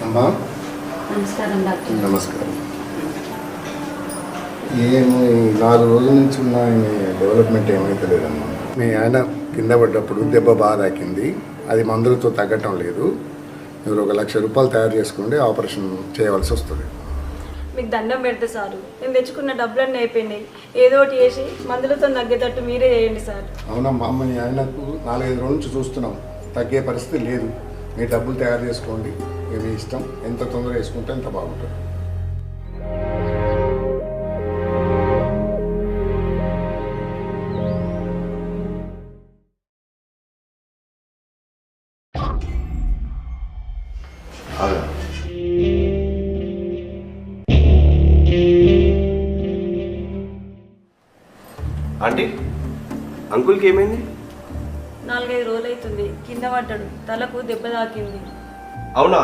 అమ్మా నమస్కారం డాక్టర్. నమస్కారం. ఏమి 4 రోజుల నుంచి ఉన్న డెవలప్మెంట్ ఏమైతే లేదమ్మా. మీ ఆయన కింద పడ్డప్పుడు దెబ్బ బాగా తాకింది, అది మందులతో తగ్గటం లేదు. మీరు 1,00,000 రూపాయలు తయారు చేసుకోండి, ఆపరేషన్ చేయవలసి వస్తుంది. మీకు దండం పెడితే సారు, నేను తెచ్చుకున్న డబ్బులన్నీ అయిపోయినాయి. ఏదో ఒకటి చేసి మందులతో తగ్గేటట్టు మీరే చేయండి సార్. అవునమ్మా, మీ ఆయనకు 4-5 రోజుల నుంచి చూస్తున్నాం, తగ్గే పరిస్థితి లేదు. మీ డబ్బులు తయారు చేసుకోండి, మీ ఇష్టం. ఎంత తొందరగా వేసుకుంటే అంత బాగుంటుంది. ఆంటీ, అంకుల్కి ఏమైంది? 4-5 రోజులు అవుతుంది, కింద పడ్డాడు, తలకు దెబ్బ తాకింది. అవునా?